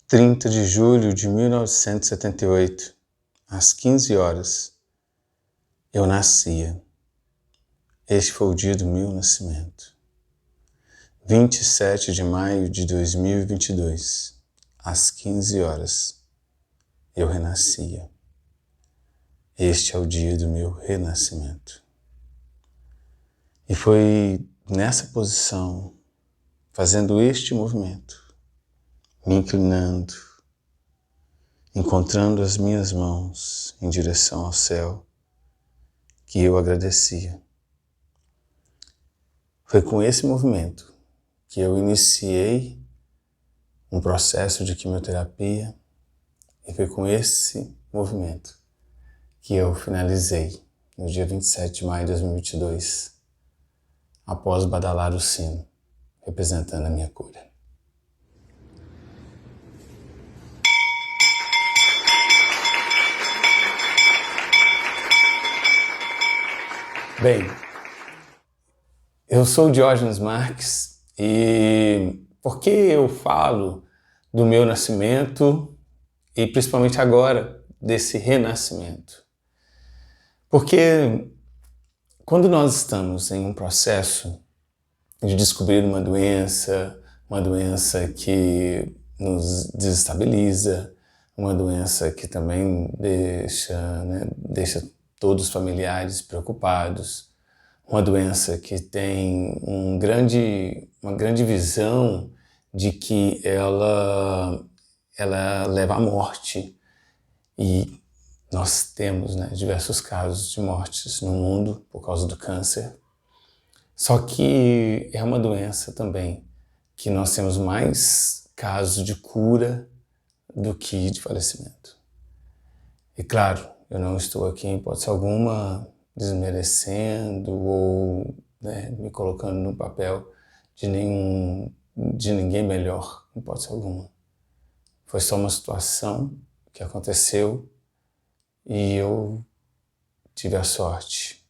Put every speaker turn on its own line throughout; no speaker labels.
30 de julho de 1978, às 15 horas, eu nascia. Este foi o dia do meu nascimento. 27 de maio de 2022, às 15 horas, eu renascia. Este é o dia do meu renascimento. E foi nessa posição, fazendo este movimento, me inclinando, encontrando as minhas mãos em direção ao céu, que eu agradecia. Foi com esse movimento que eu iniciei um processo de quimioterapia e foi com esse movimento que eu finalizei no dia 27 de maio de 2022, após badalar o sino, representando a minha cura. Bem, eu sou o Diógenes Marques e por que eu falo do meu nascimento e principalmente agora desse renascimento? Porque quando nós estamos em um processo de descobrir uma doença que nos desestabiliza, uma doença que também deixa todos os familiares preocupados, uma doença que tem uma grande visão de que ela leva à morte. E nós temos diversos casos de mortes no mundo por causa do câncer. Só que é uma doença também que nós temos mais casos de cura do que de falecimento. E claro, eu não estou aqui em hipótese alguma desmerecendo ou me colocando no papel de ninguém melhor, em hipótese alguma. Foi só uma situação que aconteceu e eu tive a sorte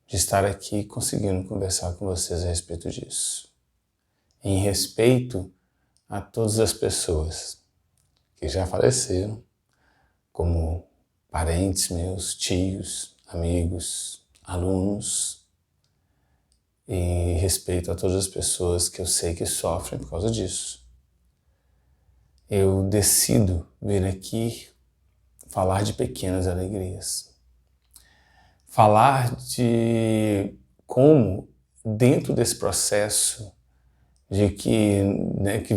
de estar aqui conseguindo conversar com vocês a respeito disso. Em respeito a todas as pessoas que já faleceram, como parentes meus, tios, amigos, alunos, e respeito a todas as pessoas que eu sei que sofrem por causa disso. Eu decido vir aqui falar de pequenas alegrias. Falar de como, dentro desse processo de que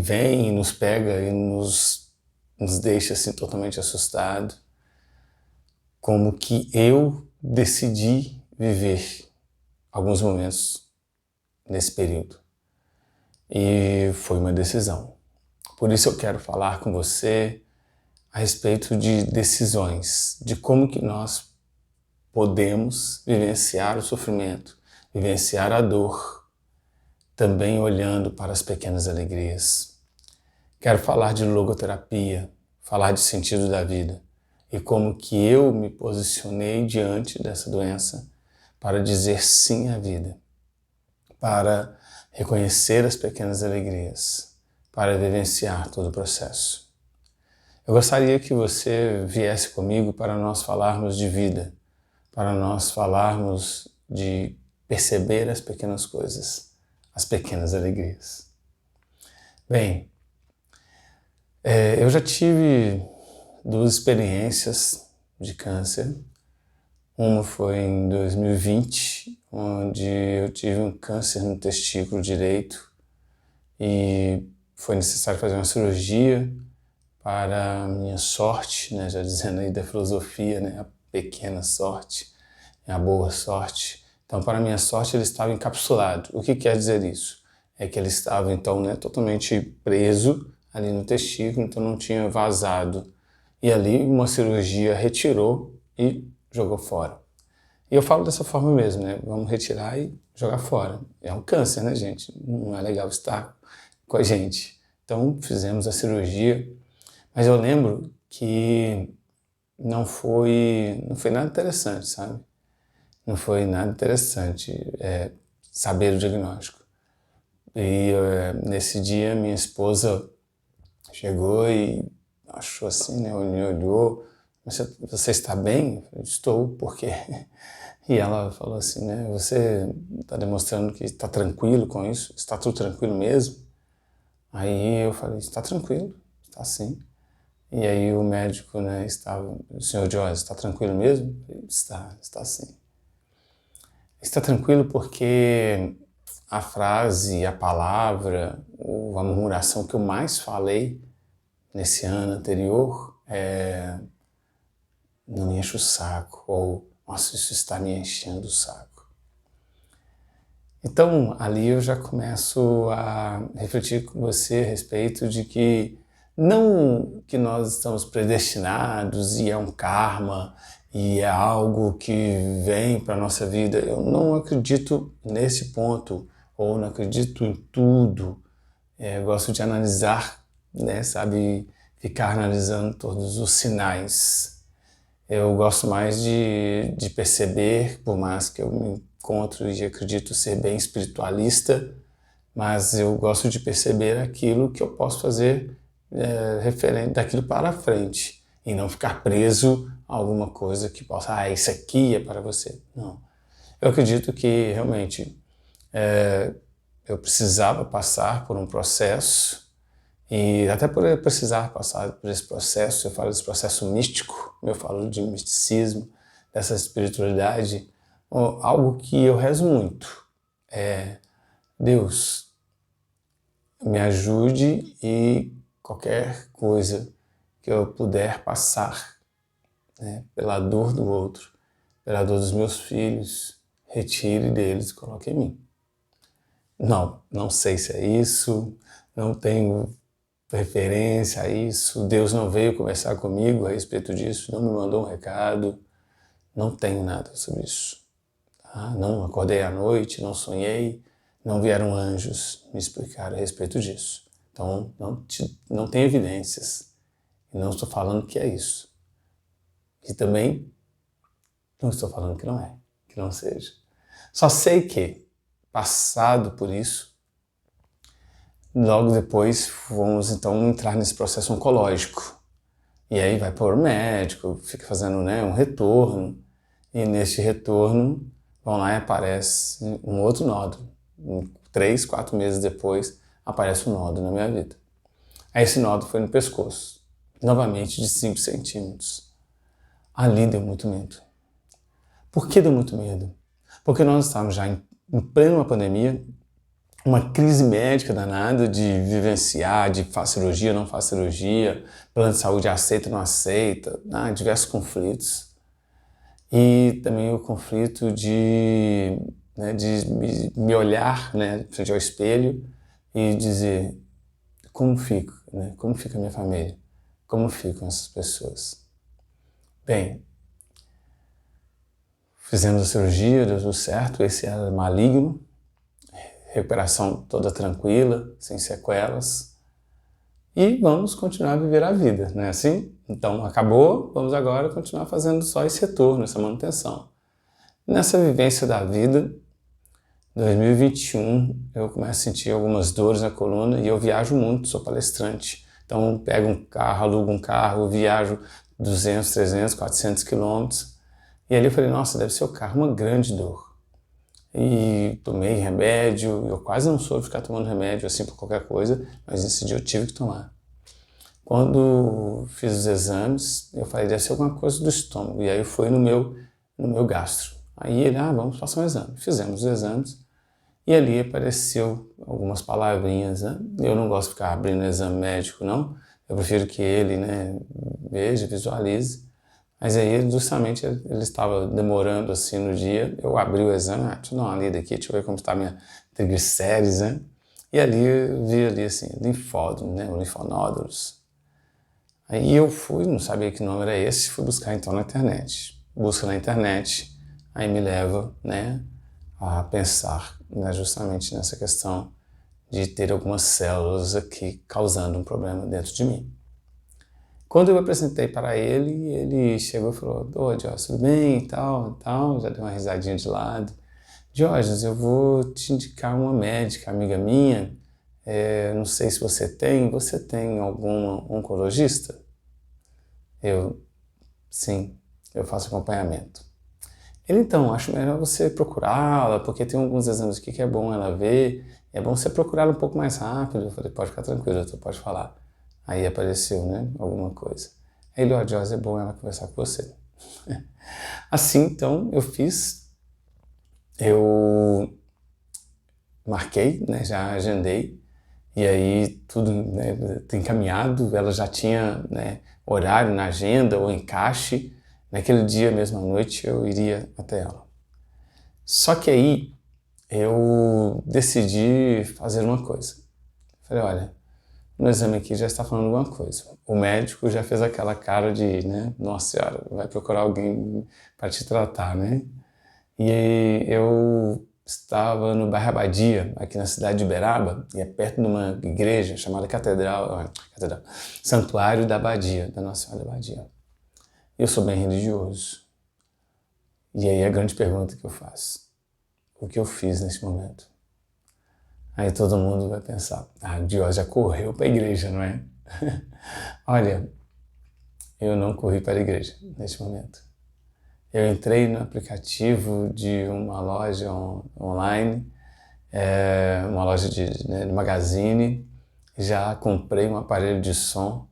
vem e nos pega e nos deixa assim totalmente assustado, como que eu decidi viver alguns momentos nesse período. E foi uma decisão. Por isso eu quero falar com você a respeito de decisões, de como que nós podemos vivenciar o sofrimento, vivenciar a dor, também olhando para as pequenas alegrias. Quero falar de logoterapia, falar de sentido da vida e como que eu me posicionei diante dessa doença para dizer sim à vida, para reconhecer as pequenas alegrias, para vivenciar todo o processo. Eu gostaria que você viesse comigo para nós falarmos de vida, para nós falarmos de perceber as pequenas coisas, as pequenas alegrias. Bem, eu já tive 2 experiências de câncer. Uma foi em 2020, onde eu tive um câncer no testículo direito e foi necessário fazer uma cirurgia. Para a minha sorte, já dizendo aí da filosofia, a pequena sorte, a boa sorte. Então, para a minha sorte, ele estava encapsulado. O que quer dizer isso? É que ele estava, então, totalmente preso ali no testículo, então não tinha vazado. E ali uma cirurgia retirou e jogou fora. E eu falo dessa forma mesmo, vamos retirar e jogar fora. É um câncer, gente? Não é legal estar com a gente. Então, fizemos a cirurgia. Mas eu lembro que não foi nada interessante, sabe? Não foi nada interessante saber o diagnóstico. E nesse dia minha esposa chegou e achou assim, né, me olhou, mas você está bem? Eu falei, estou, por quê? E ela falou assim, né, você está demonstrando que está tranquilo com isso? Está tudo tranquilo mesmo? Aí eu falei, está tranquilo, está sim. E aí o médico, né, estava, o senhor Joyce, está tranquilo mesmo? Está sim. Está tranquilo porque a frase, a palavra, ou a murmuração que eu mais falei nesse ano anterior é não me enche o saco, ou nossa, isso está me enchendo o saco. Então, ali eu já começo a refletir com você a respeito de que não que nós estamos predestinados e é um karma e é algo que vem para a nossa vida. Eu não acredito nesse ponto, ou não acredito em tudo. Eu gosto de analisar, né, sabe, ficar analisando todos os sinais. Eu gosto mais de perceber, por mais que eu me encontro e acredito ser bem espiritualista, mas eu gosto de perceber aquilo que eu posso fazer referente daquilo para frente e não ficar preso a alguma coisa que possa, isso aqui é para você. Não. Eu acredito que realmente eu precisava passar por um processo e até por eu precisar passar por esse processo, eu falo desse processo místico, eu falo de misticismo, dessa espiritualidade, algo que eu rezo muito é Deus, me ajude e qualquer coisa que eu puder passar, né, pela dor do outro, pela dor dos meus filhos, retire deles e coloque em mim. Não sei se é isso, não tenho referência a isso, Deus não veio conversar comigo a respeito disso, não me mandou um recado, não tenho nada sobre isso. Tá? Não acordei à noite, não sonhei, não vieram anjos me explicar a respeito disso. Então, não tem evidências. E não estou falando que é isso. E também não estou falando que não é, que não seja. Só sei que, passado por isso, logo depois vamos então entrar nesse processo oncológico. E aí vai para o médico, fica fazendo, né, um retorno. E neste retorno, vão lá e aparece um outro nódulo. 3, 4 meses depois, aparece um nódulo na minha vida. Aí esse nódulo foi no pescoço, novamente de 5 centímetros. Ali deu muito medo. Por que deu muito medo? Porque nós estávamos já em plena pandemia, uma crise médica danada de vivenciar, de faz cirurgia, não faz cirurgia, plano de saúde aceita, não aceita, diversos conflitos. E também o conflito de me olhar, né, frente ao espelho e dizer como fico, né, como fica a minha família, como ficam essas pessoas. Bem, fizemos a cirurgia, deu tudo certo, esse era maligno, recuperação toda tranquila, sem sequelas. E vamos continuar a viver a vida, não é assim? Então, acabou, vamos agora continuar fazendo só esse retorno, essa manutenção. Nessa vivência da vida, 2021, eu começo a sentir algumas dores na coluna e eu viajo muito, sou palestrante. Então, pego um carro, alugo um carro, viajo 200, 300, 400 quilômetros. E ali eu falei, nossa, deve ser o carro uma grande dor. E tomei remédio, eu quase não sou de ficar tomando remédio assim por qualquer coisa, mas nesse dia eu tive que tomar. Quando fiz os exames, eu falei, deve ser alguma coisa do estômago, e aí eu fui no meu gastro. Aí ele, vamos passar um exame. Fizemos os exames, e ali apareceu algumas palavrinhas, né? Eu não gosto de ficar abrindo exame médico, não. Eu prefiro que ele, né, veja, visualize. Mas aí, justamente, ele estava demorando assim no dia. Eu abri o exame, deixa eu dar uma lida aqui, deixa eu ver como está a minha triglicérides, né? E ali, eu vi ali assim, linfódromo, né? Linfonódulos. Aí eu fui, não sabia que nome era esse, fui buscar então na internet. Busca na internet, aí me leva, né, a pensar, né, justamente nessa questão de ter algumas células aqui causando um problema dentro de mim. Quando eu apresentei para ele, ele chegou e falou, Diógenes, tudo bem e tal, já deu uma risadinha de lado. Diógenes, eu vou te indicar uma médica, amiga minha, Não sei se você tem algum oncologista? Sim, eu faço acompanhamento. Ele, então, acho melhor você procurá-la, porque tem alguns exames aqui que é bom ela ver, é bom você procurá-la um pouco mais rápido. Eu falei, pode ficar tranquilo, doutor, pode falar. Aí apareceu, né, alguma coisa. Aí ele, ó, Joyce, é bom ela conversar com você. Assim, então, eu marquei, né, já agendei, e aí tudo, né, encaminhado, ela já tinha, né, horário na agenda ou encaixe. Naquele dia mesmo à noite eu iria até ela. Só que aí eu decidi fazer uma coisa. Falei, olha, no exame aqui já está falando alguma coisa. O médico já fez aquela cara de, né, nossa senhora, vai procurar alguém para te tratar, né? E aí eu estava no bairro Abadia, aqui na cidade de Uberaba, e é perto de uma igreja chamada Catedral, Santuário da Abadia, da Nossa Senhora da Abadia. Eu sou bem religioso. E aí a grande pergunta que eu faço, o que eu fiz nesse momento? Aí todo mundo vai pensar, o Dios já correu para a igreja, não é? Olha, eu não corri para a igreja neste momento. Eu entrei no aplicativo de uma loja online, uma loja de magazine, já comprei um aparelho de som,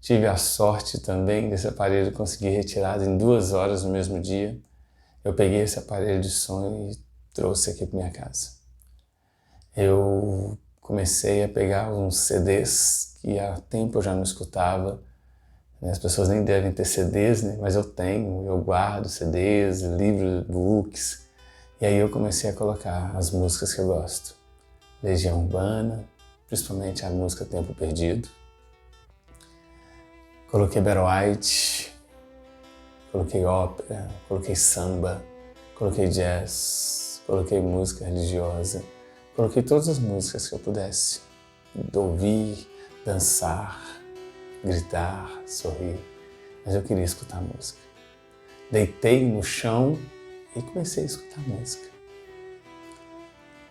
tive a sorte também desse aparelho conseguir retirado em 2 horas no mesmo dia. Eu peguei esse aparelho de som e trouxe aqui para minha casa. Eu comecei a pegar uns CDs que há tempo eu já não escutava. As pessoas nem devem ter CDs, né? Mas eu tenho, eu guardo CDs, livros, books. E aí eu comecei a colocar as músicas que eu gosto. Legião Urbana, principalmente a música Tempo Perdido. Coloquei Barry White, coloquei ópera, coloquei samba, coloquei jazz, coloquei música religiosa. Coloquei todas as músicas que eu pudesse ouvir, dançar, gritar, sorrir, mas eu queria escutar música. Deitei no chão e comecei a escutar música.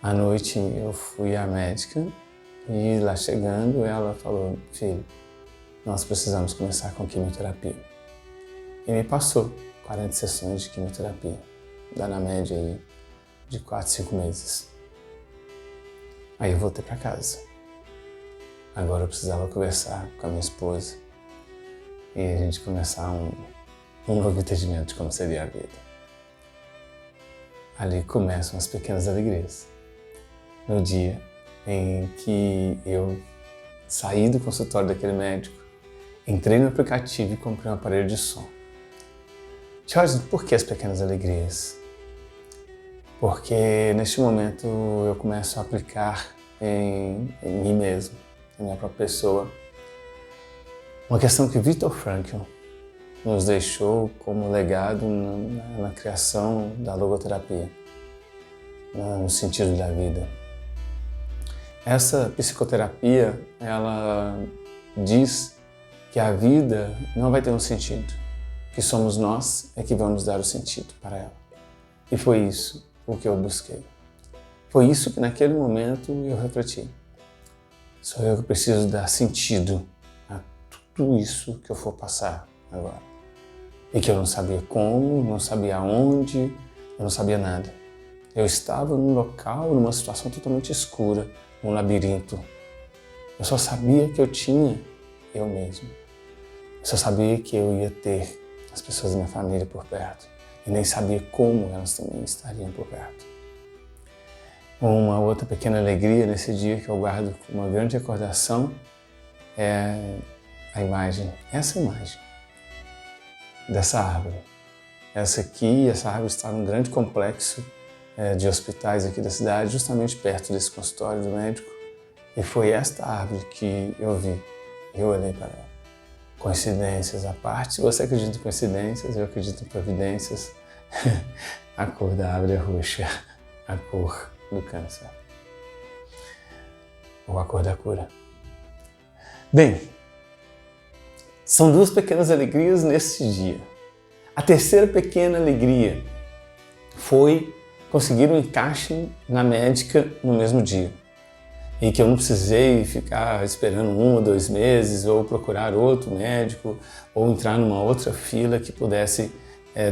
À noite eu fui à médica e lá chegando ela falou, filho, nós precisamos começar com quimioterapia. E me passou 40 sessões de quimioterapia, dá na média aí de 4, 5 meses. Aí eu voltei para casa. Agora eu precisava conversar com a minha esposa e a gente começar um novo entendimento de como seria a vida. Ali começam as pequenas alegrias. No dia em que eu saí do consultório daquele médico, entrei no aplicativo e comprei um aparelho de som. Charles, por que as pequenas alegrias? Porque neste momento eu começo a aplicar em mim mesmo, na minha própria pessoa, uma questão que Viktor Frankl nos deixou como legado na criação da logoterapia, no sentido da vida. Essa psicoterapia, ela diz que a vida não vai ter um sentido, que somos nós é que vamos dar o sentido para ela. E foi isso o que eu busquei. Foi isso que naquele momento eu refleti. Sou eu que preciso dar sentido a tudo isso que eu for passar agora. E que eu não sabia como, não sabia onde, eu não sabia nada. Eu estava num local, numa situação totalmente escura, num labirinto. Eu só sabia que eu tinha eu mesmo. Eu só sabia que eu ia ter as pessoas da minha família por perto. E nem sabia como elas também estariam por perto. Uma outra pequena alegria nesse dia que eu guardo com uma grande recordação é a imagem, essa imagem dessa árvore. Essa árvore está num grande complexo de hospitais aqui da cidade, justamente perto desse consultório do médico. E foi esta árvore que eu vi, eu olhei para ela. Coincidências à parte, se você acredita em coincidências, eu acredito em providências. A cor da árvore é roxa, a cor do câncer, ou a cor da cura. Bem, são 2 pequenas alegrias nesse dia. A terceira pequena alegria foi conseguir um encaixe na médica no mesmo dia. e que eu não precisei ficar esperando 1 ou 2 meses ou procurar outro médico ou entrar numa outra fila que pudesse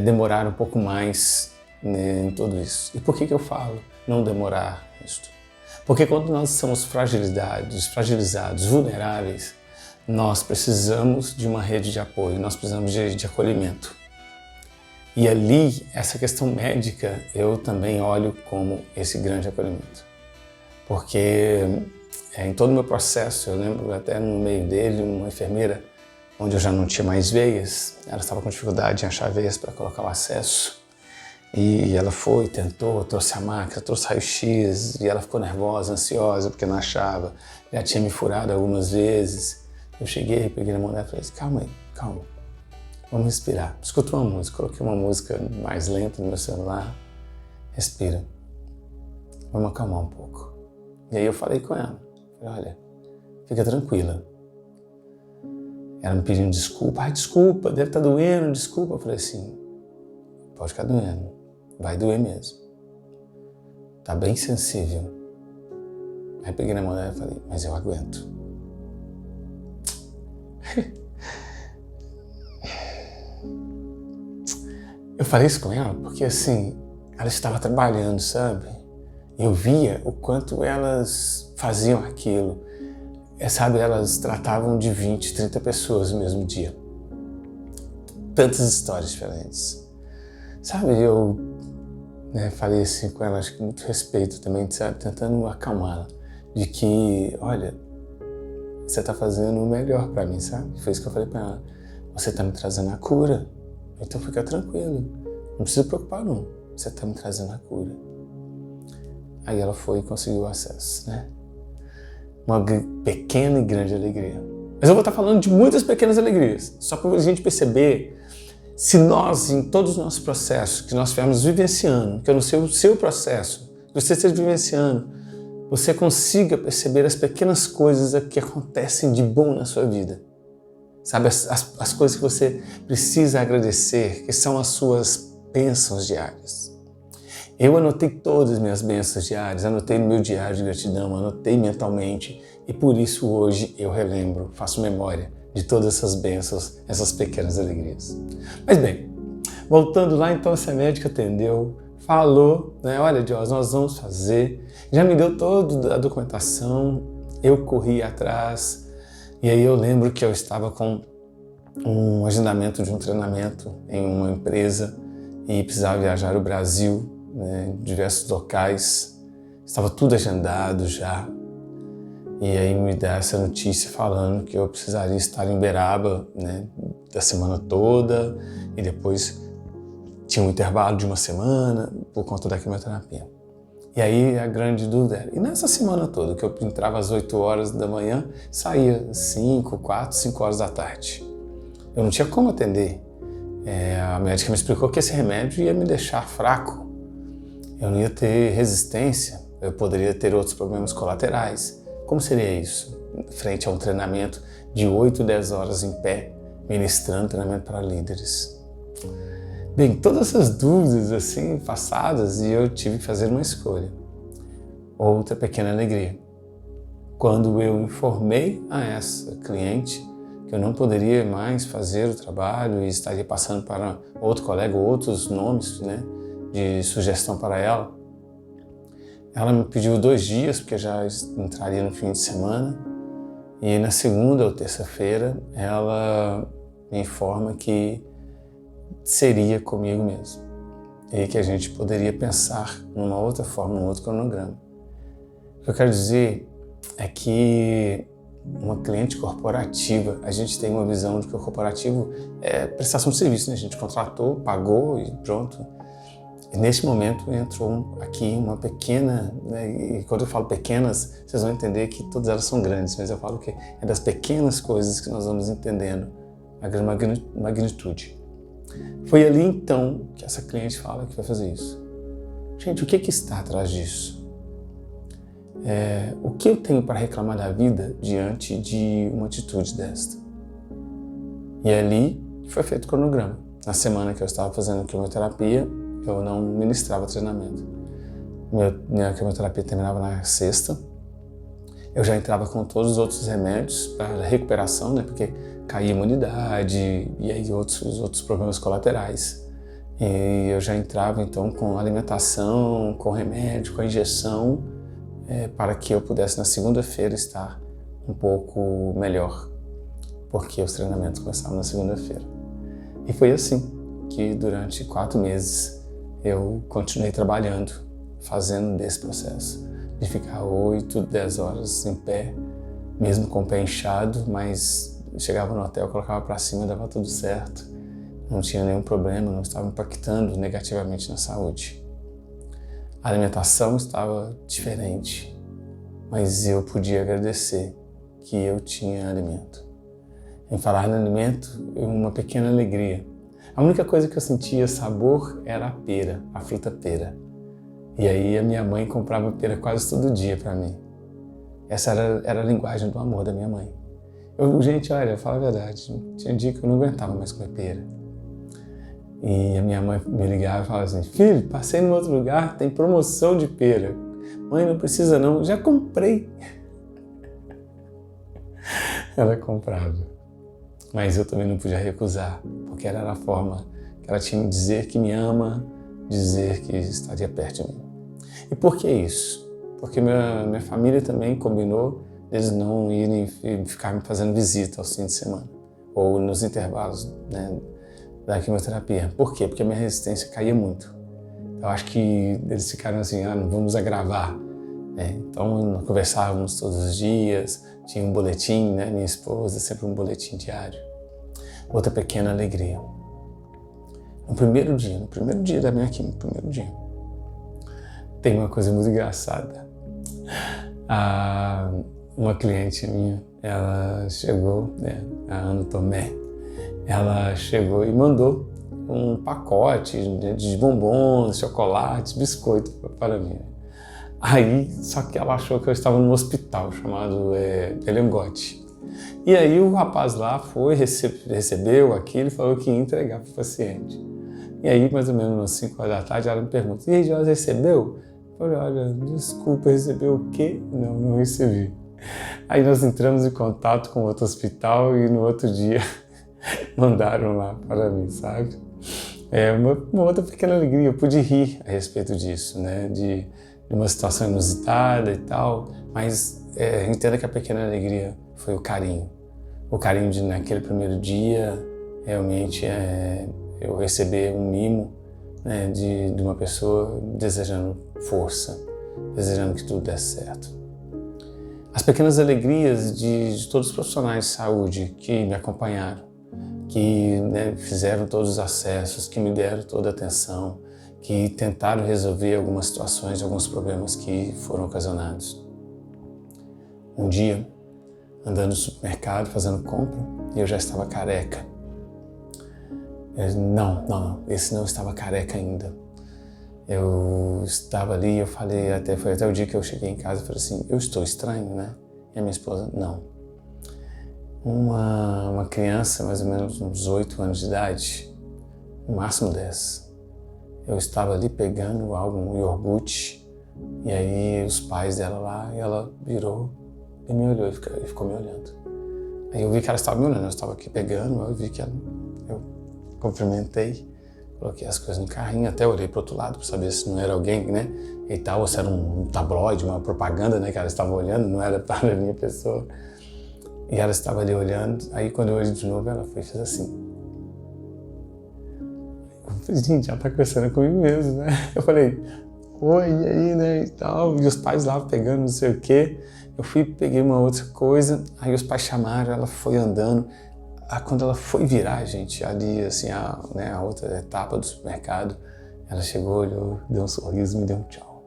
demorar um pouco mais, né, em tudo isso. E por que eu falo não demorar isto? Porque quando nós estamos fragilizados, vulneráveis, nós precisamos de uma rede de apoio, nós precisamos de acolhimento. E ali, essa questão médica, eu também olho como esse grande acolhimento. Porque em todo o meu processo, eu lembro até no meio dele, uma enfermeira, onde eu já não tinha mais veias, ela estava com dificuldade em achar veias para colocar o acesso. E ela foi, tentou, trouxe a máquina, trouxe raio-x, e ela ficou nervosa, ansiosa, porque não achava. Já tinha me furado algumas vezes. Eu cheguei, peguei na mão dela e falei assim, calma aí, calma, vamos respirar. Escuta uma música, coloquei uma música mais lenta no meu celular, respira, vamos acalmar um pouco. E aí eu falei com ela, falei, olha, fica tranquila. Ela me pedindo desculpa, desculpa, deve estar doendo, desculpa. Eu falei assim, pode ficar doendo, vai doer mesmo. Tá bem sensível. Aí peguei na mão dela e falei, mas eu aguento. Eu falei isso com ela porque assim, ela estava trabalhando, sabe? Eu via o quanto elas faziam aquilo. Sabe, elas tratavam de 20, 30 pessoas no mesmo dia. Tantas histórias diferentes. Sabe, eu falei assim com ela, acho que com muito respeito também, sabe, tentando acalmá-la. De que, olha, você está fazendo o melhor para mim, sabe? Foi isso que eu falei para ela. Você está me trazendo a cura, então fica tranquilo. Não precisa se preocupar não, você está me trazendo a cura. Aí ela foi e conseguiu acesso, né? Uma pequena e grande alegria. Mas eu vou estar falando de muitas pequenas alegrias, só para a gente perceber se nós, em todos os nossos processos que nós estivermos vivenciando, que eu não sei o seu processo, que você esteja vivenciando, você consiga perceber as pequenas coisas que acontecem de bom na sua vida. Sabe, as coisas que você precisa agradecer, que são as suas bênçãos diárias. Eu anotei todas as minhas bênçãos diárias, anotei no meu diário de gratidão, anotei mentalmente e por isso hoje eu relembro, faço memória de todas essas bênçãos, essas pequenas alegrias. Mas bem, voltando lá, então essa médica atendeu, falou, né, olha, Dios, nós vamos fazer, já me deu toda a documentação, eu corri atrás e aí eu lembro que eu estava com um agendamento de um treinamento em uma empresa e precisava viajar ao Brasil, né, diversos locais, estava tudo agendado já. E aí me dá essa notícia falando que eu precisaria estar em Uberaba, né, da semana toda e depois tinha um intervalo de uma semana por conta da quimioterapia. E aí a grande dúvida era, e nessa semana toda, que eu entrava às 8 horas da manhã, saía às 5 horas da tarde. Eu não tinha como atender. A médica me explicou que esse remédio ia me deixar fraco. Eu não ia ter resistência, eu poderia ter outros problemas colaterais. Como seria isso? Frente a um treinamento de 8, 10 horas em pé, ministrando treinamento para líderes. Bem, todas essas dúvidas assim passadas e eu tive que fazer uma escolha. Outra pequena alegria. Quando eu informei a essa cliente que eu não poderia mais fazer o trabalho e estaria passando para outro colega, outros nomes, né, de sugestão para ela, ela me pediu 2 dias, porque já entraria no fim de semana, e na segunda ou terça-feira ela me informa que seria comigo mesmo e que a gente poderia pensar numa outra forma, num outro cronograma. O que eu quero dizer é que uma cliente corporativa, a gente tem uma visão de que o corporativo é prestação de serviço, né? A gente contratou, pagou e pronto. E nesse momento entrou aqui uma pequena, né? E quando eu falo pequenas, vocês vão entender que todas elas são grandes, mas eu falo que é das pequenas coisas que nós vamos entendendo a grande magnitude. Foi ali então que essa cliente fala que vai fazer isso. Gente, o que está atrás disso? O que eu tenho para reclamar da vida diante de uma atitude desta? E ali foi feito o cronograma. Na semana que eu estava fazendo quimioterapia, eu não ministrava treinamento. Minha quimioterapia terminava na sexta Eu já entrava com todos os outros remédios para recuperação, né? Porque caía a imunidade e aí outros problemas colaterais. E eu já entrava então com alimentação, com remédio, com injeção, para que eu pudesse na segunda-feira estar um pouco melhor, porque os treinamentos começavam na segunda-feira. E foi assim que durante 4 meses eu continuei trabalhando, fazendo desse processo, de ficar 8, 10 horas em pé, mesmo com o pé inchado, mas chegava no hotel, colocava para cima, dava tudo certo, não tinha nenhum problema, não estava impactando negativamente na saúde. A alimentação estava diferente, mas eu podia agradecer que eu tinha alimento. Em falar no alimento, uma pequena alegria. A única coisa que eu sentia sabor era a pera, a fruta pera. E aí a minha mãe comprava pera quase todo dia para mim. Essa era a linguagem do amor da minha mãe. Gente, olha, eu falo a verdade, tinha dia que eu não aguentava mais comer pera. E a minha mãe me ligava e falava assim, filho, passei num outro lugar, tem promoção de pera. Mãe, não precisa não, já comprei. Ela comprava. Mas eu também não podia recusar, porque era a forma que ela tinha de dizer que me ama, dizer que estaria perto de mim. E por que isso? Porque minha família também combinou eles não irem ficar me fazendo visita aos fins de semana, ou nos intervalos, né, da quimioterapia. Por quê? Porque a minha resistência caía muito. Eu acho que eles ficaram assim, não vamos agravar. Então, conversávamos todos os dias, tinha um boletim, né? Minha esposa, sempre um boletim diário. Outra pequena alegria. No primeiro dia da minha quimio, tem uma coisa muito engraçada. Uma cliente minha, ela chegou, a Ana Tomé, ela chegou e mandou um pacote de bombons, chocolates, biscoito para mim. Aí, só que ela achou que eu estava num hospital chamado Elengote. E aí o rapaz lá foi, recebeu aquilo e falou que ia entregar para o paciente. E aí, mais ou menos às 5 horas da tarde, ela me pergunta, e aí, Jorge, recebeu? Eu falei, olha, desculpa, recebeu o quê? Não recebi. Aí nós entramos em contato com outro hospital e no outro dia mandaram lá para mim, sabe? Uma outra pequena alegria, eu pude rir a respeito disso, né? De uma situação inusitada e tal, mas entenda que a pequena alegria foi o carinho. O carinho de naquele primeiro dia, realmente eu receber um mimo, né, de uma pessoa desejando força, desejando que tudo desse certo. As pequenas alegrias de todos os profissionais de saúde que me acompanharam, que, né, fizeram todos os acessos, que me deram toda a atenção, que tentaram resolver algumas situações, alguns problemas que foram ocasionados. Um dia, andando no supermercado, fazendo compra, eu já estava careca. Não, esse não estava careca ainda. Eu estava ali, foi até o dia que eu cheguei em casa e falei assim, eu estou estranho, né? E a minha esposa, não. Uma criança, mais ou menos uns 8 anos de idade, no máximo 10, eu estava ali pegando um iogurte, e aí os pais dela lá, e ela virou e me olhou e ficou me olhando. Aí eu vi que ela estava me olhando, eu estava aqui pegando, eu vi que eu cumprimentei, coloquei as coisas no carrinho, até olhei para o outro lado para saber se não era alguém, né, e tal, ou se era um tabloide, uma propaganda, né, que ela estava olhando, não era para a minha pessoa. E ela estava ali olhando, aí quando eu olhei de novo, ela fez assim. Eu falei, gente, ela tá conversando comigo mesmo, né? Eu falei, oi, e aí, né, e tal, e os pais lá pegando não sei o quê. Eu peguei uma outra coisa, aí os pais chamaram, ela foi andando. Quando ela foi virar, gente, ali, assim, a outra etapa do supermercado, ela chegou, olhou, deu um sorriso, me deu um tchau.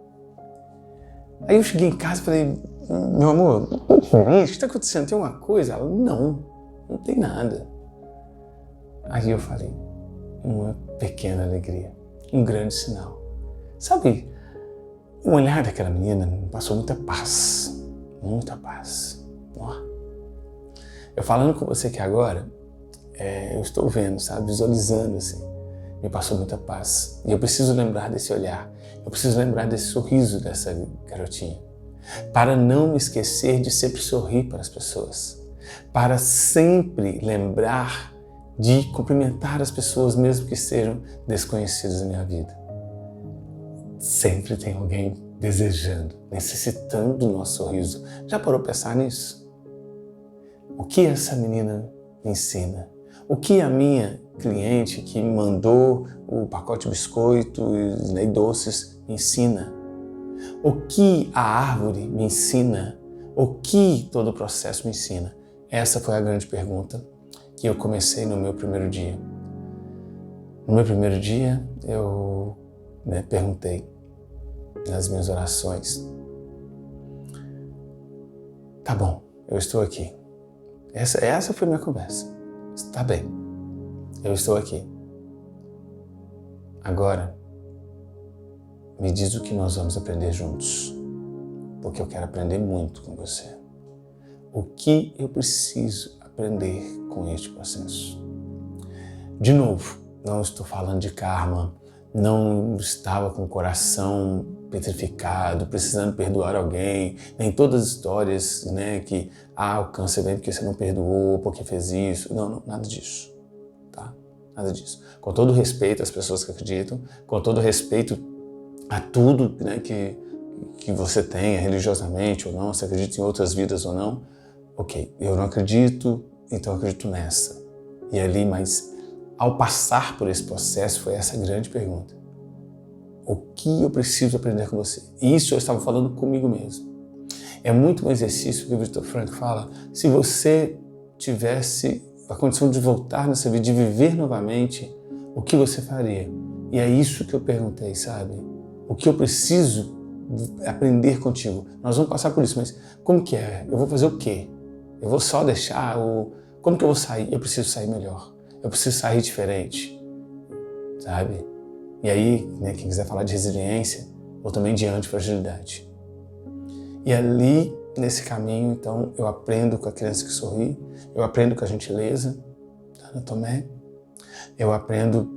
Aí eu cheguei em casa e falei, meu amor, o que está acontecendo? Tem uma coisa? Ela, não tem nada. Aí eu falei, uma pequena alegria, um grande sinal. Sabe, o olhar daquela menina me passou muita paz, muita paz. Eu falando com você aqui agora, eu estou vendo, sabe, visualizando assim, me passou muita paz. E eu preciso lembrar desse olhar, eu preciso lembrar desse sorriso dessa garotinha. para não me esquecer de sempre sorrir para as pessoas, para sempre lembrar de cumprimentar as pessoas, mesmo que sejam desconhecidos na minha vida. Sempre tem alguém desejando, necessitando do nosso sorriso. Já parou para pensar nisso? O que essa menina me ensina? O que a minha cliente que me mandou o pacote de biscoito e doces me ensina? O que a árvore me ensina? O que todo o processo me ensina? Essa foi a grande pergunta que eu comecei no meu primeiro dia. No meu primeiro dia, eu perguntei nas minhas orações: tá bom, eu estou aqui. Essa foi a minha conversa. Está bem, eu estou aqui. Agora, me diz o que nós vamos aprender juntos, porque eu quero aprender muito com você. O que eu preciso aprender com este processo? De novo, não estou falando de karma, não estava com o coração petrificado, precisando perdoar alguém, nem todas as histórias, que o câncer vem porque você não perdoou, porque fez isso. Não, nada disso, tá? Nada disso. Com todo respeito às pessoas que acreditam, com todo respeito a tudo, que você tenha religiosamente ou não, se acredita em outras vidas ou não, ok, eu não acredito, então eu acredito nessa. E ali, mas ao passar por esse processo, foi essa grande pergunta. O que eu preciso aprender com você? Isso eu estava falando comigo mesmo. É muito um exercício que o Viktor Frankl fala: se você tivesse a condição de voltar nessa vida, de viver novamente, o que você faria? E é isso que eu perguntei, sabe? O que eu preciso aprender contigo? Nós vamos passar por isso, mas como que é? Eu vou fazer o quê? Eu vou só deixar? Como que eu vou sair? Eu preciso sair melhor. Eu preciso sair diferente, sabe? E aí, quem quiser falar de resiliência, ou também de antifragilidade. E ali, nesse caminho, então, eu aprendo com a criança que sorri, eu aprendo com a gentileza, Ana Tomé, eu aprendo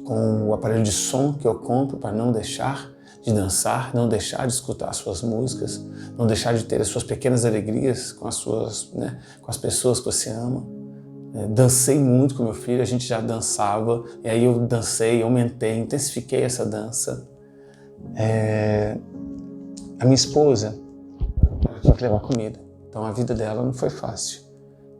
com o aparelho de som que eu compro para não deixar de dançar, não deixar de escutar as suas músicas, não deixar de ter as suas pequenas alegrias com com as pessoas que você ama. Dancei muito com meu filho, a gente já dançava, e aí eu dancei, aumentei, intensifiquei essa dança. A minha esposa, ela tinha que levar comida, então a vida dela não foi fácil.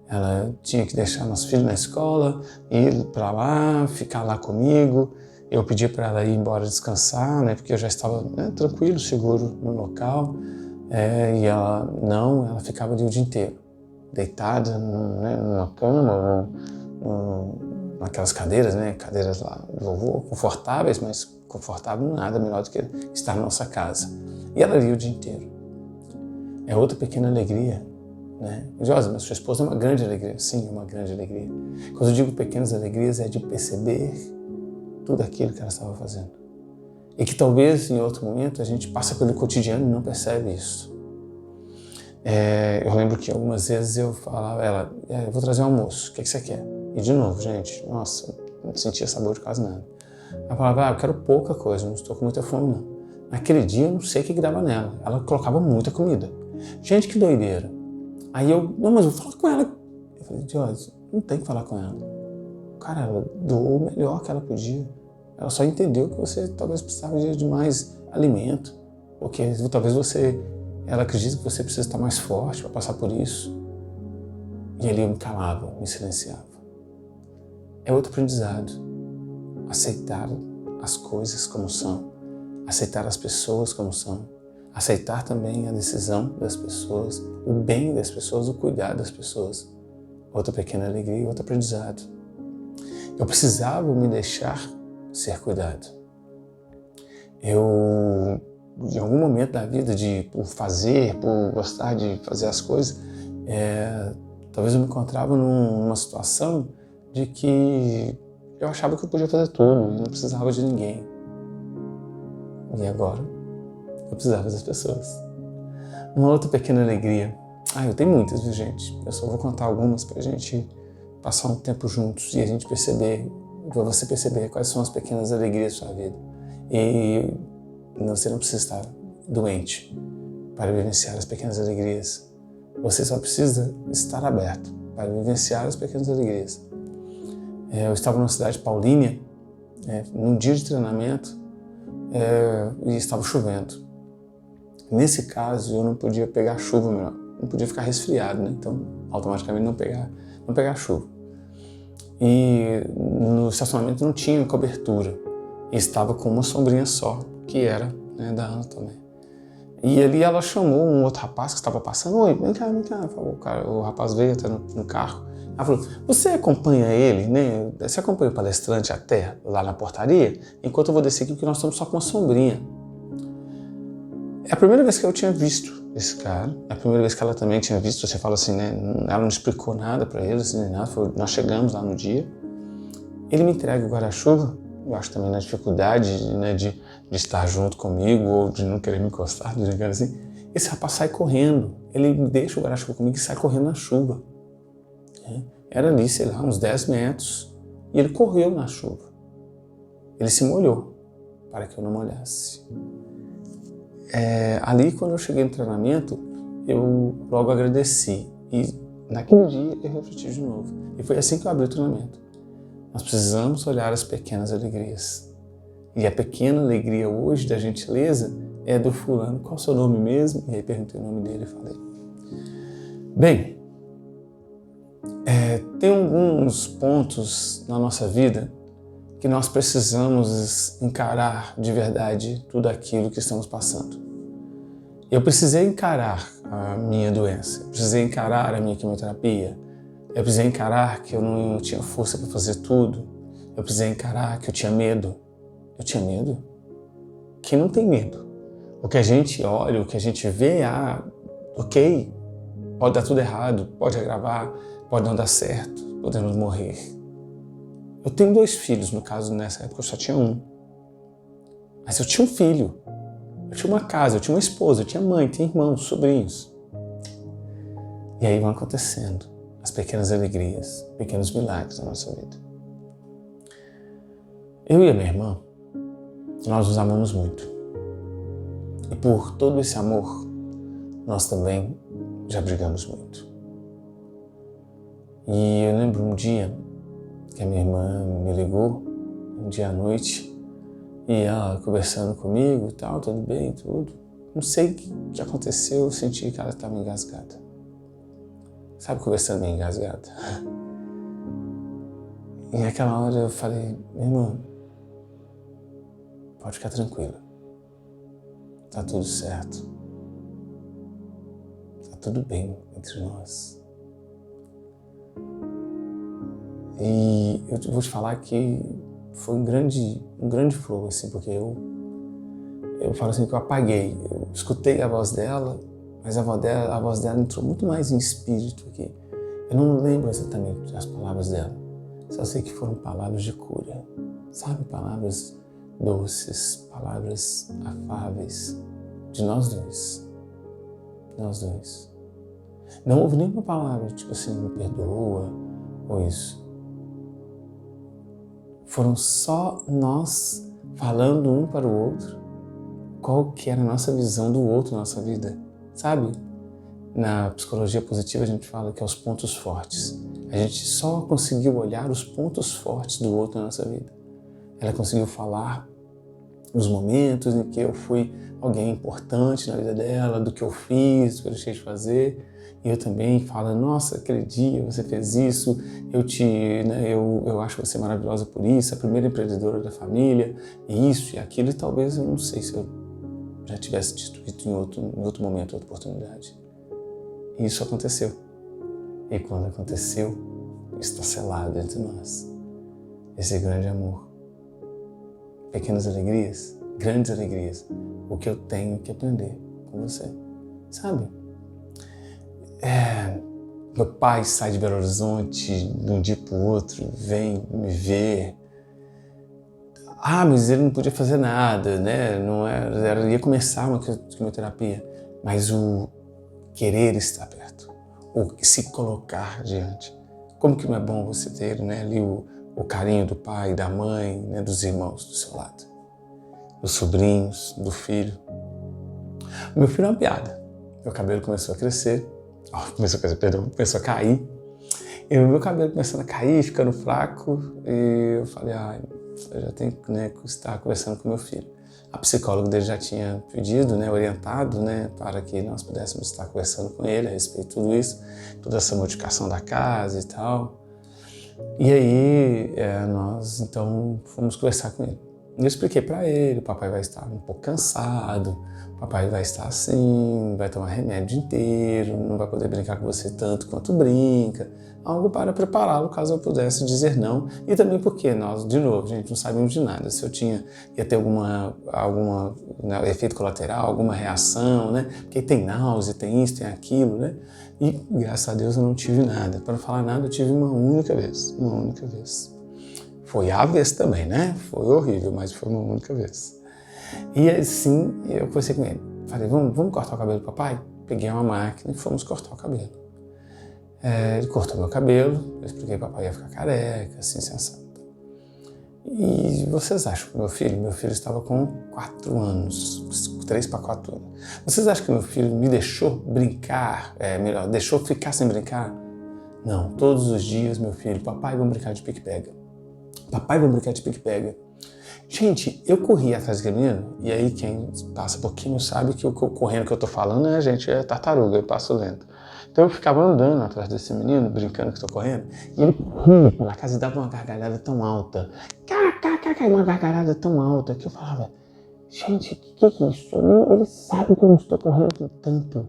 Ela tinha que deixar nosso filho na escola, ir para lá, ficar lá comigo. Eu pedi para ela ir embora descansar, porque eu já estava tranquilo, seguro no local. E ela ficava ali o dia inteiro, deitada numa cama, naquelas cadeiras, cadeiras lá do vovô, confortáveis, mas confortável nada melhor do que estar na nossa casa. E ela ali o dia inteiro. É outra pequena alegria, Josi, mas sua esposa é uma grande alegria. Sim, é uma grande alegria. Quando eu digo pequenas alegrias, é de perceber tudo aquilo que ela estava fazendo. E que talvez em outro momento a gente passa pelo cotidiano e não percebe isso. Eu lembro que algumas vezes eu falava, eu vou trazer um almoço, o que você quer? E de novo, gente, nossa, não sentia sabor de quase nada. Ela falava, eu quero pouca coisa, não estou com muita fome não. Naquele dia eu não sei o que dava nela, ela colocava muita comida. Gente, que doideira. Aí não, mas eu vou falar com ela. Eu falei, Josi, não tem que falar com ela. Cara, ela doou o melhor que ela podia. Ela só entendeu que você talvez precisava de mais alimento, porque talvez ela acredita que você precisa estar mais forte para passar por isso. E ali eu me calava, me silenciava. É outro aprendizado. Aceitar as coisas como são, aceitar as pessoas como são, aceitar também a decisão das pessoas, o bem das pessoas, o cuidado das pessoas. Outra pequena alegria, outro aprendizado. Eu precisava me deixar ser cuidado. Em algum momento da vida, por gostar de fazer as coisas, talvez eu me encontrava numa situação de que eu achava que eu podia fazer tudo, não precisava de ninguém. E agora, eu precisava das pessoas. Uma outra pequena alegria. Eu tenho muitas, viu, gente? Eu só vou contar algumas pra gente passar um tempo juntos e a gente perceber, pra você perceber quais são as pequenas alegrias da sua vida. E você não precisa estar doente para vivenciar as pequenas alegrias. Você só precisa estar aberto para vivenciar as pequenas alegrias. Eu estava numa cidade paulínia, num dia de treinamento, e estava chovendo. Nesse caso, eu não podia pegar chuva, não podia ficar resfriado, né? Então, automaticamente não pegar chuva. E no estacionamento não tinha cobertura. E estava com uma sombrinha só, que era, né, da Ana também. E ali ela chamou um outro rapaz que estava passando. Oi, vem cá. O rapaz veio até no carro. Ela falou, você acompanha ele, né? Você acompanha o palestrante até lá na portaria? Enquanto eu vou descer aqui, porque nós estamos só com uma sombrinha. É a primeira vez que eu tinha visto esse cara. É a primeira vez que ela também tinha visto. Você fala assim, né? Ela não explicou nada para ele, assim, nem nada. Nós chegamos lá no dia. Ele me entrega o guarda-chuva. Eu acho também na dificuldade, né, de estar junto comigo ou de não querer me encostar, digamos assim. Esse rapaz sai correndo. Ele deixa o guarda-chuva comigo e sai correndo na chuva. Era ali, sei lá, uns 10 metros. E ele correu na chuva. Ele se molhou para que eu não molhasse. Ali, quando eu cheguei no treinamento, eu logo agradeci. E naquele dia eu refleti de novo. E foi assim que eu abri o treinamento. Nós precisamos olhar as pequenas alegrias. E a pequena alegria hoje da gentileza é do fulano. Qual é o seu nome mesmo? E aí perguntei o nome dele e falei. Bem, tem alguns pontos na nossa vida que nós precisamos encarar de verdade tudo aquilo que estamos passando. Eu precisei encarar a minha doença, eu precisei encarar a minha quimioterapia, eu precisei encarar que eu não tinha força para fazer tudo, eu precisei encarar que eu tinha medo. Eu tinha medo? Quem não tem medo? O que a gente olha, o que a gente vê, ok, pode dar tudo errado, pode agravar, pode não dar certo, podemos morrer. Eu tenho 2 filhos, no caso, nessa época eu só tinha um. Mas eu tinha um filho, eu tinha uma casa, eu tinha uma esposa, eu tinha mãe, tinha irmãos, sobrinhos. E aí vão acontecendo as pequenas alegrias, pequenos milagres na nossa vida. Eu e a minha irmã, nós nos amamos muito. E por todo esse amor, nós também já brigamos muito. E eu lembro um dia que a minha irmã me ligou, um dia à noite, e ela conversando comigo e tal, tudo bem, tudo. Não sei o que aconteceu, eu senti que ela estava engasgada. Sabe, conversando meio engasgada? E naquela hora eu falei, minha irmã, pode ficar tranquila. Tá tudo certo. Tá tudo bem entre nós. E eu vou te falar que foi um grande flow, assim, porque eu falo assim que eu apaguei. Eu escutei a voz dela, mas a voz dela entrou muito mais em espírito aqui. Eu não lembro exatamente as palavras dela. Só sei que foram palavras de cura. Sabe, palavras doces, palavras afáveis de nós dois. Nós dois. Não houve nenhuma palavra, tipo assim, me perdoa ou isso. Foram só nós falando um para o outro qual que era a nossa visão do outro na nossa vida, sabe? Na psicologia positiva a gente fala que é os pontos fortes. A gente só conseguiu olhar os pontos fortes do outro na nossa vida. Ela conseguiu falar nos momentos em que eu fui alguém importante na vida dela, do que eu fiz, do que eu deixei de fazer. E eu também falo, nossa, aquele dia você fez isso, eu acho você maravilhosa por isso, a primeira empreendedora da família, e isso e aquilo, e talvez eu não sei se eu já tivesse dito isso em outro momento, outra oportunidade. E isso aconteceu. E quando aconteceu, está selado entre nós. Esse grande amor. Pequenas alegrias, grandes alegrias. O que eu tenho que aprender com você. Sabe? Meu pai sai de Belo Horizonte de um dia para o outro, vem me ver. Mas ele não podia fazer nada, né? Ia começar uma quimioterapia. Mas o querer estar perto, o se colocar diante. Como que não é bom você ter, né, ali o carinho do pai, da mãe, né, dos irmãos do seu lado, dos sobrinhos, do filho. Meu filho é uma piada. meu cabelo começou a crescer, começou a cair. E o meu cabelo começando a cair, ficando fraco, e eu falei, eu já tenho que, né, estar conversando com meu filho. A psicóloga dele já tinha pedido, né, orientado, né, para que nós pudéssemos estar conversando com ele a respeito de tudo isso, toda essa modificação da casa e tal. E aí nós então fomos conversar com ele. Eu expliquei para ele, o papai vai estar um pouco cansado, o papai vai estar assim, vai tomar remédio o dia inteiro, não vai poder brincar com você tanto quanto brinca, algo para prepará-lo caso eu pudesse dizer não. E também porque nós, de novo, gente, não sabíamos de nada, se eu ia ter alguma né, efeito colateral, alguma reação, né? Porque tem náusea, tem isso, tem aquilo, né? E graças a Deus eu não tive nada. Para não falar nada, eu tive uma única vez. Foi a vez também, né? Foi horrível, mas foi uma única vez. E assim, eu conversei com ele. Falei, vamos cortar o cabelo do papai? Peguei uma máquina e fomos cortar o cabelo. Ele cortou meu cabelo, eu expliquei que o papai ia ficar careca, assim, sensato. E vocês acham que meu filho estava com 4 anos, 3 para 4 anos. Vocês acham que meu filho me deixou brincar, deixou ficar sem brincar? Não, todos os dias meu filho, papai, vamos brincar de pique-pega. Papai, vamos brincar de pique-pega. Gente, eu corri atrás daquele menino, e aí quem passa um pouquinho sabe que o correndo que eu tô falando, né, gente, é tartaruga, eu passo lento. Então eu ficava andando atrás desse menino, brincando que estou correndo, e ele ria pela casa e dava uma gargalhada tão alta. Uma gargalhada tão alta que eu falava, gente, que é isso? Ele sabe que eu não estou correndo tanto.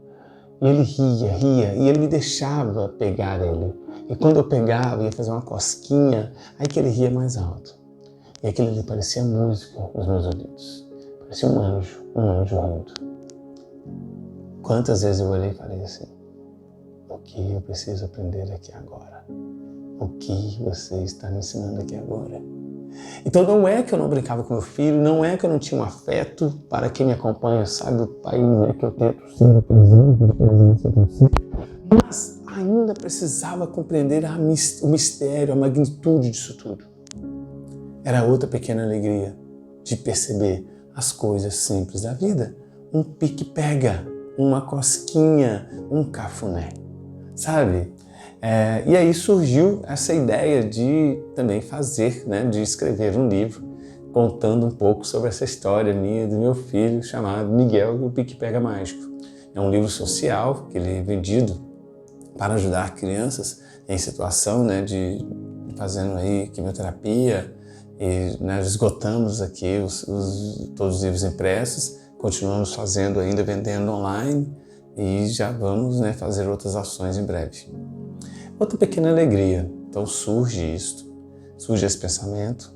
E ele ria, e ele me deixava pegar ele. E quando eu pegava, ia fazer uma cosquinha, aí que ele ria mais alto. E aquilo ali parecia música nos meus ouvidos. Parecia um anjo rindo. Quantas vezes eu olhei e falei assim, o que eu preciso aprender aqui agora? O que você está me ensinando aqui agora? Então não é que eu não brincava com meu filho, não é que eu não tinha um afeto. Para quem me acompanha sabe o país que eu tento ser a presença de você. Mas ainda precisava compreender o mistério, a magnitude disso tudo. Era outra pequena alegria de perceber as coisas simples da vida. Um pique-pega, uma cosquinha, um cafuné, sabe? E aí surgiu essa ideia de também fazer, né, de escrever um livro contando um pouco sobre essa história minha do meu filho chamado Miguel e o Pique-Pega Mágico. É um livro social que ele é vendido para ajudar crianças em situação, né, de fazendo aí quimioterapia e nós esgotamos aqui todos os livros impressos, continuamos fazendo ainda, vendendo online e já vamos, né, fazer outras ações em breve. Outra pequena alegria, então surge esse pensamento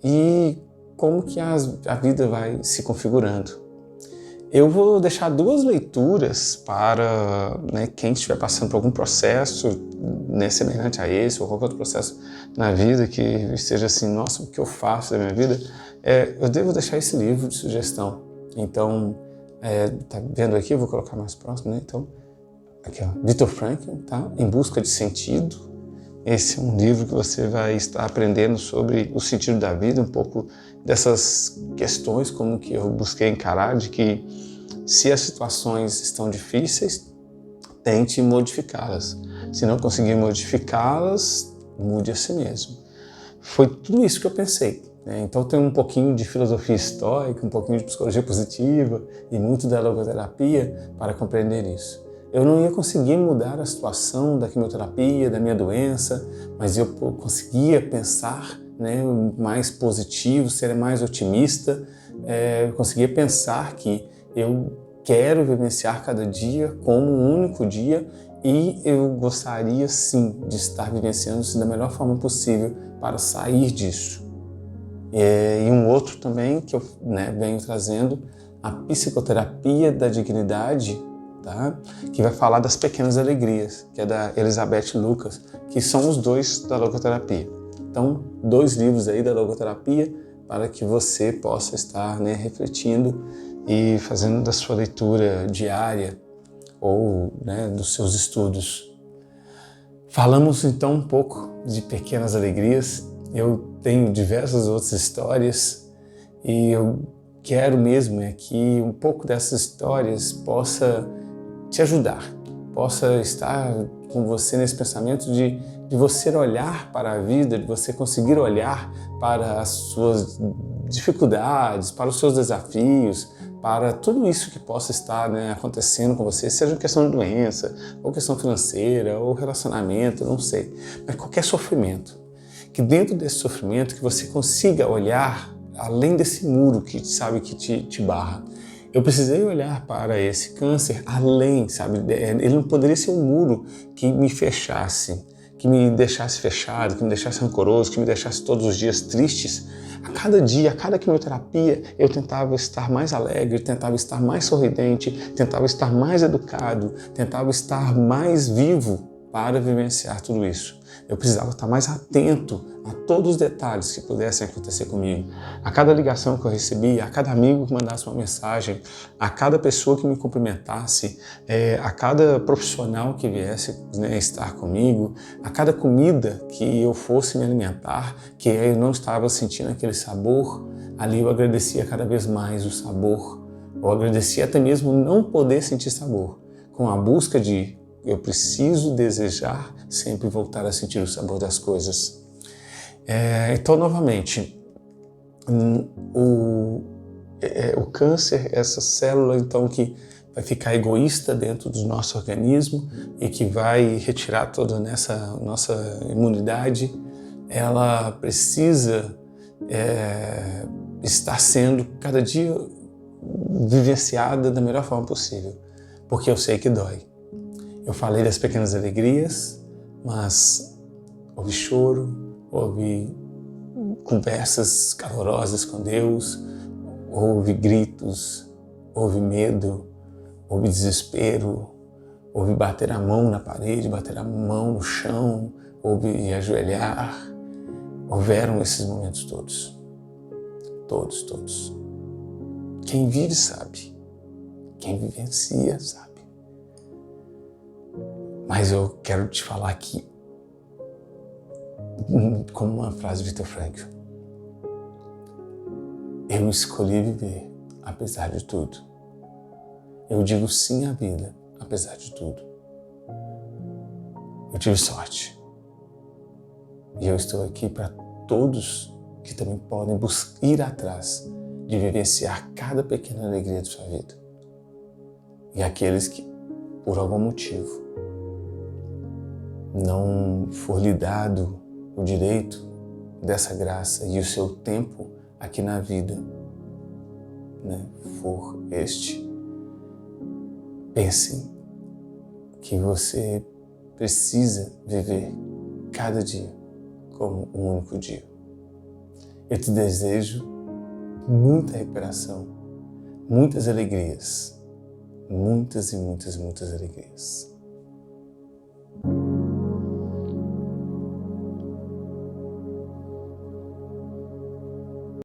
e como que a vida vai se configurando. Eu vou deixar 2 leituras para, né, quem estiver passando por algum processo, né, semelhante a esse ou qualquer outro processo na vida que esteja assim, nossa, o que eu faço da minha vida? Eu devo deixar esse livro de sugestão. Então, tá vendo aqui? Eu vou colocar mais próximo, né? Então, aqui, ó, Viktor Frankl, tá? Em Busca de Sentido. Esse é um livro que você vai estar aprendendo sobre o sentido da vida, um pouco dessas questões, como que eu busquei encarar, de que se as situações estão difíceis, tente modificá-las. Se não conseguir modificá-las, mude a si mesmo. Foi tudo isso que eu pensei, né? Então tem um pouquinho de filosofia estoica, um pouquinho de psicologia positiva e muito da logoterapia para compreender isso. Eu não ia conseguir mudar a situação da quimioterapia, da minha doença, mas eu conseguia pensar, né, mais positivo, ser mais otimista, eu conseguia pensar que eu quero vivenciar cada dia como um único dia e eu gostaria sim de estar vivenciando isso da melhor forma possível para sair disso. E um outro também que eu, né, venho trazendo, a psicoterapia da dignidade, tá? Que vai falar das pequenas alegrias, que é da Elizabeth Lucas, que são os 2 da logoterapia. Então, 2 livros aí da logoterapia para que você possa estar, né, refletindo e fazendo da sua leitura diária ou, né, dos seus estudos. Falamos então um pouco de pequenas alegrias. Eu tenho diversas outras histórias e eu quero mesmo é que um pouco dessas histórias possa te ajudar, possa estar com você nesse pensamento de você olhar para a vida, de você conseguir olhar para as suas dificuldades, para os seus desafios, para tudo isso que possa estar, né, acontecendo com você, seja questão de doença, ou questão financeira, ou relacionamento, não sei, mas qualquer sofrimento. Que dentro desse sofrimento que você consiga olhar além desse muro que sabe que te barra. Eu precisei olhar para esse câncer além, sabe? Ele não poderia ser um muro que me fechasse, que me deixasse fechado, que me deixasse rancoroso, que me deixasse todos os dias tristes. A cada dia, a cada quimioterapia, eu tentava estar mais alegre, tentava estar mais sorridente, tentava estar mais educado, tentava estar mais vivo para vivenciar tudo isso. Eu precisava estar mais atento a todos os detalhes que pudessem acontecer comigo. A cada ligação que eu recebia, a cada amigo que mandasse uma mensagem, a cada pessoa que me cumprimentasse, a cada profissional que viesse, né, estar comigo, a cada comida que eu fosse me alimentar, que eu não estava sentindo aquele sabor, ali eu agradecia cada vez mais o sabor. Eu agradecia até mesmo não poder sentir sabor, com a busca de eu preciso desejar sempre voltar a sentir o sabor das coisas. Então, novamente, o câncer, essa célula então que vai ficar egoísta dentro do nosso organismo e que vai retirar toda essa nossa imunidade, ela precisa estar sendo cada dia vivenciada da melhor forma possível, porque eu sei que dói. Eu falei das pequenas alegrias, mas houve choro, houve conversas calorosas com Deus, houve gritos, houve medo, houve desespero, houve bater a mão na parede, bater a mão no chão, houve ajoelhar. Houveram esses momentos todos. Todos, todos. Quem vive sabe. Quem vivencia sabe. Mas eu quero te falar aqui, como uma frase de Viktor Frankl: eu escolhi viver apesar de tudo. Eu digo sim à vida apesar de tudo. Eu tive sorte. E eu estou aqui para todos que também podem ir atrás de vivenciar cada pequena alegria de sua vida. E aqueles que, por algum motivo, não for lhe dado o direito dessa graça e o seu tempo aqui na vida, né, for este, pensem que você precisa viver cada dia como um único dia. Eu te desejo muita recuperação, muitas alegrias, muitas e muitas, muitas alegrias.